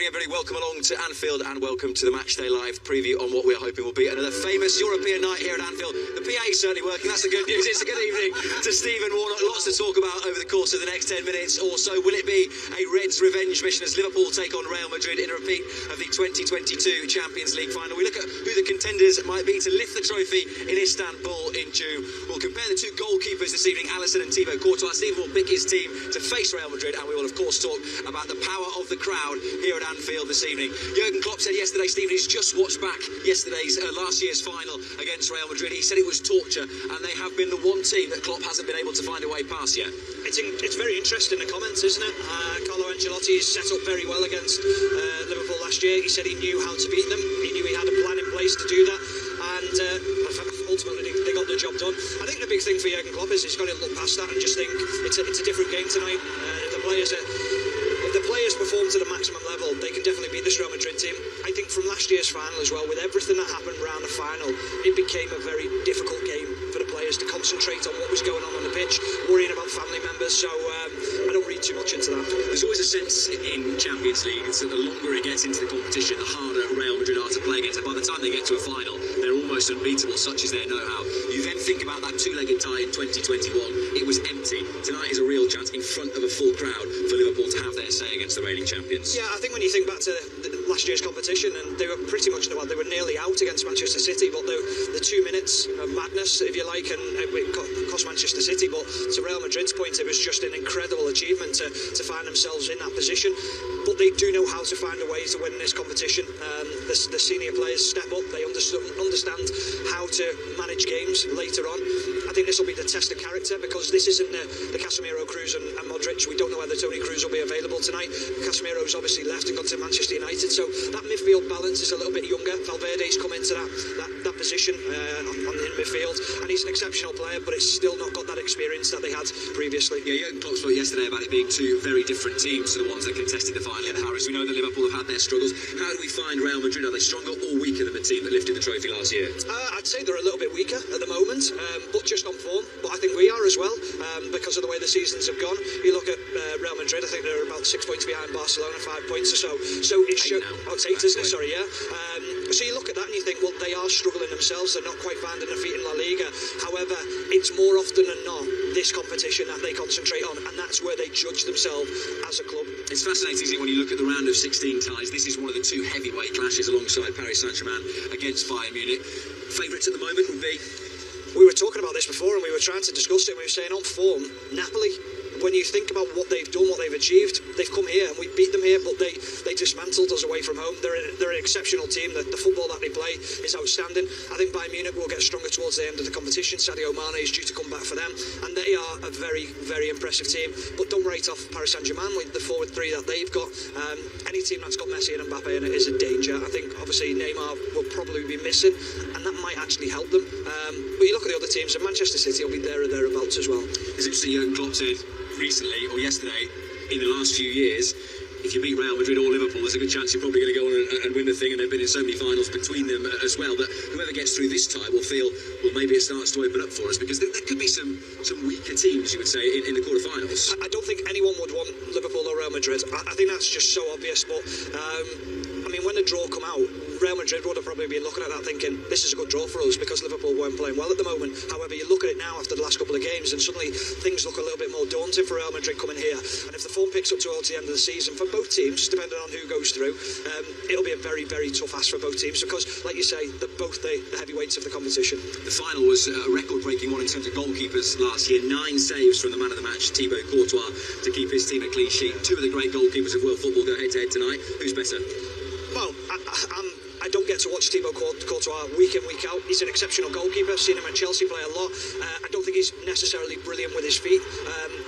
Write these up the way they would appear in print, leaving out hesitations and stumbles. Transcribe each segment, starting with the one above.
evening, everybody. Welcome along to Anfield and welcome to the Matchday Live preview on what we're hoping will be another famous European night here at Anfield. The PA is certainly working. That's the good news. It's a good evening to Stephen Warnock. Lots to talk about over the course of the next 10 minutes or so. Will it be a Reds revenge mission as Liverpool take on Real Madrid in a repeat of the 2022 Champions League final? We look at who the contenders might be to lift the trophy in Istanbul in June. We'll compare the two goalkeepers this evening, Alisson and Thibaut Courtois. Stephen will pick his team to face Real Madrid, and we will of course talk about the power of the crowd here at Anfield this evening. Jurgen Klopp said yesterday, Stephen, he's just watched back yesterday's last year's final against Real Madrid. He said it was torture, and they have been the one team that Klopp hasn't been able to find a way past yet. It's very interesting, the comments, isn't it? Carlo Ancelotti's set up very well against Liverpool last year. He said he knew how to beat them. He knew he had a plan in place to do that, and ultimately they got the job done. I think the big thing for Jurgen Klopp is he's got to look past that and just think it's a different game tonight. If the players perform to the maximum level, they can definitely beat this Real Madrid team. I think from last year's final as well, with everything that happened around the final, it became a very difficult game for the players to concentrate on what was going on the pitch, worrying about family members. So I don't read too much into that. There's always a sense in Champions League that the longer it gets into the competition, the harder Real Madrid are to play against. And by the time they get to a final, they're almost unbeatable, such is their know-how. You then think about that two-legged tie in 2021. It was empty. Tonight is a real chance in front of a full crowd for Liverpool to have their say against the reigning champions. Yeah, I think when you think back to last year's competition, and they were pretty much they were nearly out against Manchester City, but the 2 minutes of madness, if you like, and it cost Manchester City, but to Real Madrid's point, it was just an incredible achievement to find themselves in that position. But they do know how to find a way to win this competition. The senior players step up. They understand how to manage games later on. I think this will be the test of character, because this isn't the Casemiro, Kroos and Modric. We don't know whether Toni Kroos will be available tonight. Casemiro's obviously left and gone to Manchester United, so that midfield balance is a little bit younger. Valverde's come into that position in midfield, and he's an exceptional player, but it's still not got that experience that they had previously. Yeah, Jurgen Klopp spoke yesterday about it being two very different teams to the ones that contested the final in Paris. We know that Liverpool have had their struggles. How do we find Real Madrid? Are they stronger or weaker than the team that lifted the trophy last year? I'd say they're a little bit weaker at the moment, but just on form. But I think we are as well, because of the way the seasons have gone. You look at Real Madrid, I think they're about 6 points behind Barcelona, 5 points or so. So it should. Oh, it's 8, isn't it? Sorry, yeah. So you look at that and you think, well, they are struggling themselves. They're not quite finding their feet in La Liga. However, it's more often than not this competition that they concentrate on, and that's where they judge themselves as a club. It's fascinating, isn't it, when you look at the round of 16 ties. This is one of the two heavyweight clashes alongside Paris Saint-Germain against Bayern Munich. Favourites at the moment would be? We were talking about this before, and we were trying to discuss it, and we were saying on form, Napoli. When you think about what they've done, what they've achieved, they've come here and we beat them here, but they dismantled us away from home. They're an exceptional team. The football that they play is outstanding. I think Bayern Munich will get stronger towards the end of the competition. Sadio Mane is due to come back for them, and they are a very, very impressive team. But don't write off Paris Saint-Germain with the forward three that they've got. Any team that's got Messi and Mbappe in it is a danger. I think obviously Neymar will probably be missing, and that might actually help them. But you look at the other teams, and Manchester City will be there or thereabouts as well. It's interesting, Jurgen Klopp said recently or yesterday, in the last few years, if you beat Real Madrid or Liverpool, there's a good chance you're probably going to go on and win the thing, and they've been in so many finals between them as well, that whoever gets through this tie will feel, well, maybe it starts to open up for us, because there could be some weaker teams, you would say, in the quarterfinals. I don't think anyone would want Liverpool or Real Madrid. I think that's just so obvious, but I mean, when the draw come out, Real Madrid would have probably been looking at that thinking, this is a good draw for us, because Liverpool weren't playing well at the moment. However, you look at it now after the last couple of games, and suddenly things look a little bit more daunting for Real Madrid coming here. And if the form picks up towards the end of the season for both teams, depending on who goes through, it'll be a very, very tough ask for both teams, because, like you say, they're both the heavyweights of the competition. The final was a record-breaking one in terms of goalkeepers last year. 9 saves from the man of the match, Thibaut Courtois, to keep his team a clean sheet. 2 of the great goalkeepers of world football go head-to-head tonight. Who's better? Well, I don't get to watch Thibaut Courtois week in, week out. He's an exceptional goalkeeper. I've seen him at Chelsea play a lot. I don't think he's necessarily brilliant with his feet.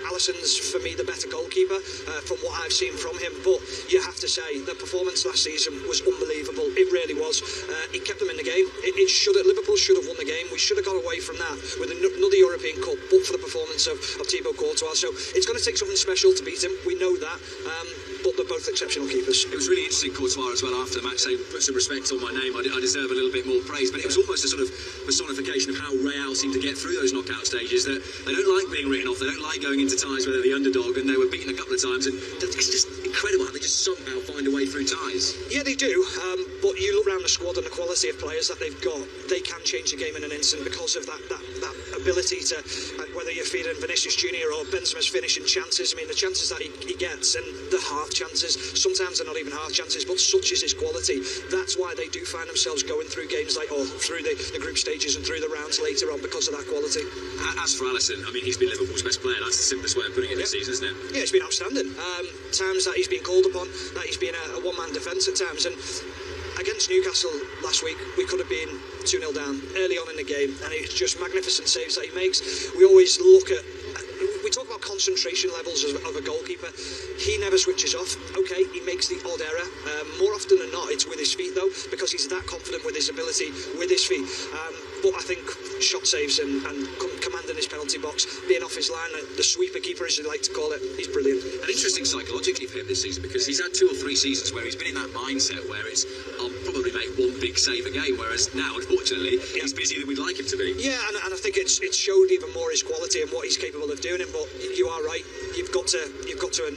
Alisson's, for me, the better goalkeeper from what I've seen from him. But you have to say, the performance last season was unbelievable. It really was. He kept them in the game. Liverpool should have won the game. We should have got away from that with another European Cup, but for the performance of Thibaut Courtois. So it's going to take something special to beat him. We know that. But they're both exceptional keepers. It was really interesting, Courtois as well, after the match, saying, put some respect on my name, I deserve a little bit more praise. But it was almost a sort of personification of how Real seem to get through those knockout stages, that they don't like being written off, they don't like going into ties where they're the underdog, and they were beaten a couple of times, and it's just incredible how they just somehow find a way through ties. Yeah, they do. But you look around the squad and the quality of players that they've got, they can change the game in an instant because of that ability to, whether you're feeding Vinicius Junior or Benzema's finishing chances. I mean, the chances that he gets and the half chances, sometimes they're not even half chances, but such is his quality. That's why they do find themselves going through games like, or through the group stages and through the rounds later on because of that quality. As for Alisson, I mean, he's been Liverpool's best player. That's the simplest way of putting it this season, isn't it? Yeah, it's been outstanding. Times that he's been called upon, that he's been a one-man defence at times, and against Newcastle last week, we could have been 2-0 down early on in the game, and it's just magnificent saves that he makes. We always look at, we talk about concentration levels of a goalkeeper. He never switches off. Okay, he makes the odd error. More often than not, it's with his feet though, because he's that confident with his ability with his feet. But I think shot saves and commanding his penalty box, being off his line, the sweeper keeper as you like to call it, he's brilliant. And interesting psychologically for him this season, because he's had 2 or 3 seasons where he's been in that mindset where it's, I'll probably make one big save a game, whereas now, unfortunately, he's busier than we'd like him to be. Yeah, and I think it's showed even more his quality and what he's capable of doing. But you are right, you've got to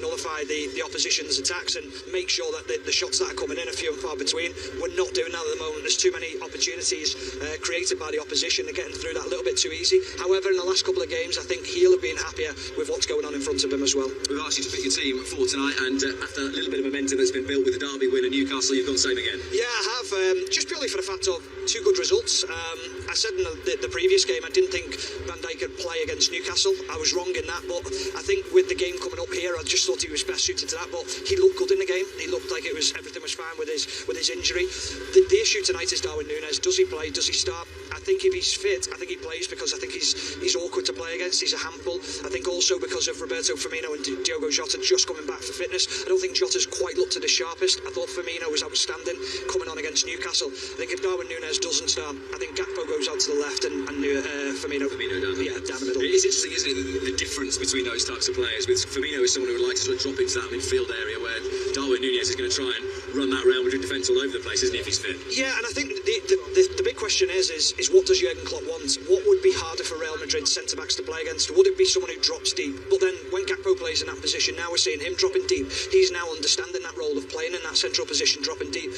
nullify the opposition's attacks and make sure that the shots that are coming in are few and far between. We're not doing that at the moment. There's too many opportunities created by the opposition. They're getting through that a little bit too easy. However, in the last couple of games, I think he'll have been happier with what's going on in front of him as well. We've asked you to pick your team for tonight, and after a little bit of momentum that's been built with the Derby win at Newcastle, you've gone same again. Yeah, I have, just purely for the fact of 2 good results. I said in the previous game I didn't think Van Dijk could play against Newcastle. I was wrong in that, but I think with the game coming up here, I just thought he was best suited to that. But he looked good in the game. He looked like everything was fine with his injury. The issue tonight is Darwin Núñez. Does he play? Does he start? I think if he's fit, I think he plays, because I think he's awkward to play against. He's a handful. I think also because of Roberto Firmino and Diogo Jota just coming back for fitness. I don't think Jota's quite looked at his sharpest. I thought Firmino was outstanding coming on against Newcastle. I think if Darwin Núñez doesn't start, I think Gakpo goes out to the left and Firmino down the middle. It's interesting, isn't it, the difference between those types of players. With Firmino is someone who would like to sort of drop into that midfield area, where Darwin Núñez is going to try and run that Real Madrid defence all over the place, isn't he, if he's fit? Yeah, and I think the big question is what does Jurgen Klopp want? What would be harder for Real Madrid centre-backs to play against? Would it be someone who drops deep? But then when Gakpo plays in that position, now we're seeing him dropping deep. He's now understanding that role of playing in that central position, dropping deep.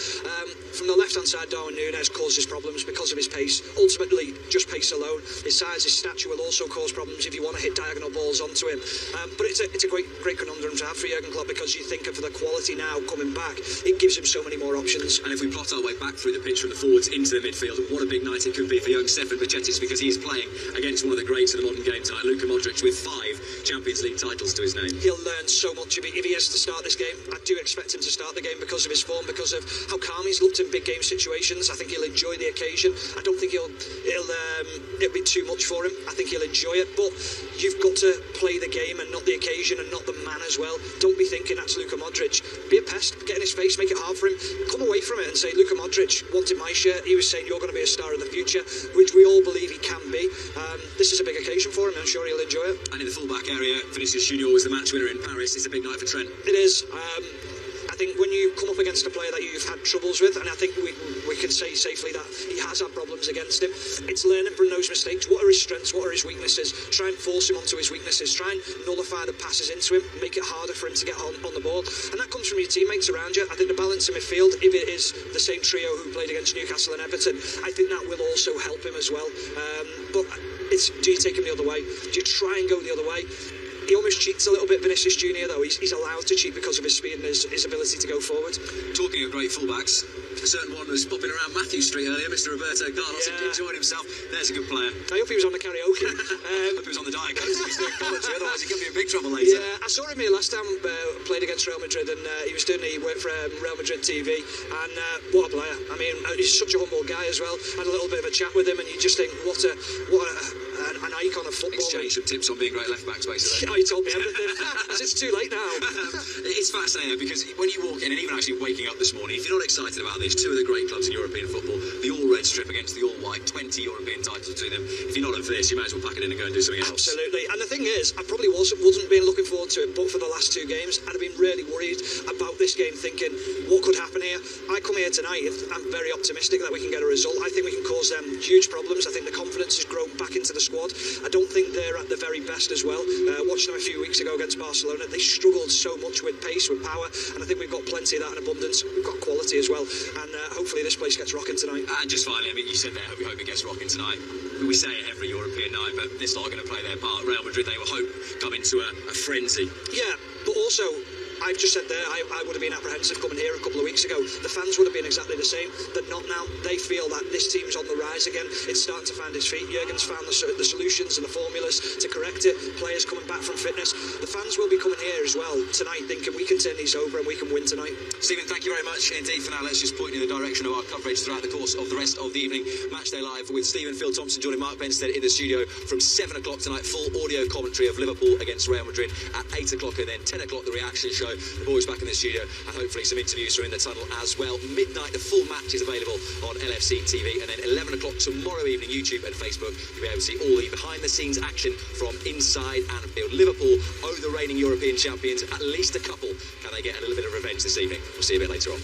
From the left-hand side, Darwin Núñez causes problems because of his pace. Ultimately, just pace alone. His size, his stature will also cause problems if you want to hit diagonal balls onto him. But it's a great conundrum to have for Jurgen Klopp, because you think of the quality now coming back, it gives him so many more options. And if we plot our way back through the pitch from the forwards into the midfield, what a big night it could be for young Stefan Bajcetic, because he's playing against one of the greats of the modern game tonight, Luka Modric, with 5 Champions League titles to his name. He'll learn so much if he has to start this game. I do expect him to start the game because of his form, because of how calm he's looked in big game situations. I think he'll enjoy the occasion. I don't think it'll be too much for him. I think he'll enjoy it, but you've got to play the game and not the occasion and not the man as well. Don't be thinking that's Luka Modric. Be a pest, get in his face, make it hard for him. Come away from it and say, Luka Modric wanted my shirt. He was saying you're going to be a star in the future, which we all believe he can be. This is a big occasion for him, and I'm sure he'll enjoy it. And in the full-back area, Vinicius Junior was the match winner in Paris. It's a big night for Trent. It is. I think when you come up against a player that you've had troubles with, and I think we can say safely that he has had problems against him, it's learning from those mistakes. What are his strengths? What are his weaknesses? Try and force him onto his weaknesses. Try and nullify the passes into him, make it harder for him to get on the ball. And that comes from your teammates around you. I think the balance in midfield, if it is the same trio who played against Newcastle and Everton, I think that will also help him as well. But do you take him the other way? Do you try and go the other way? He almost cheats a little bit, Vinicius Junior, though. He's allowed to cheat because of his speed and his ability to go forward. Talking of great fullbacks, a certain one was popping around Matthew Street earlier, Mr. Roberto Carlos, enjoyed himself. There's a good player. I hope he was on the karaoke. I hope he was on the Diet Coke, so he's doing commentary, otherwise he could be in big trouble later. Yeah, I saw him here last time, played against Real Madrid, and he was doing the work for Real Madrid TV, and what a player. I mean, he's such a humble guy as well. Had a little bit of a chat with him, and you just think, what an icon of football. Exchange some tips on being great left-backs, basically. Oh, he told me everything. It's too late now. It's fascinating, because when you walk in, and even actually waking up this morning, if you're not excited about this, 2 of the great clubs in European football, the all-red strip against the all-white, 20 European titles to them. If you're not of this, you might as well pack it in and go and do something else. Absolutely. And the thing is, I probably wasn't been looking forward to it, but for the last 2 games, I'd have been really worried about this game, thinking, what could happen here? I come here tonight, I'm very optimistic that we can get a result. I think we can cause them huge problems. I think the confidence has grown back into the squad. I don't think they're at the very best as well. Watching them a few weeks ago against Barcelona, they struggled so much with pace, with power, and I think we've got plenty of that in abundance. We've got quality as well, and hopefully this place gets rocking tonight. And just finally, I mean, you said there, we hope it gets rocking tonight. We say it every European night, but this lot are going to play their part. Real Madrid, they will hope, come into a frenzy. Yeah, but also, I've just said there, I would have been apprehensive coming here a couple of weeks ago. The fans would have been exactly the same. They're not now. They feel that this team's on the rise again. It's starting to find its feet. Jurgen's found the solutions and the formulas to correct it. Players coming back from fitness. The fans will be coming here as well tonight, thinking we can turn these over and we can win tonight. Stephen, thank you very much indeed for now. Let's just point in the direction of our coverage throughout the course of the rest of the evening. Matchday Live with Stephen, Phil Thompson joining Mark Benstead in the studio from 7 o'clock tonight. Full audio commentary of Liverpool against Real Madrid at 8 o'clock, and then 10 o'clock the reaction show. The boys back in the studio, and hopefully some interviews from in the tunnel as well. Midnight, the full match is available on LFC TV, and then 11 o'clock tomorrow evening, YouTube and Facebook, you'll be able to see all the behind-the-scenes action from inside Anfield. Liverpool owe the reigning European champions at least a couple. Can they get a little bit of revenge this evening? We'll see you a bit later on.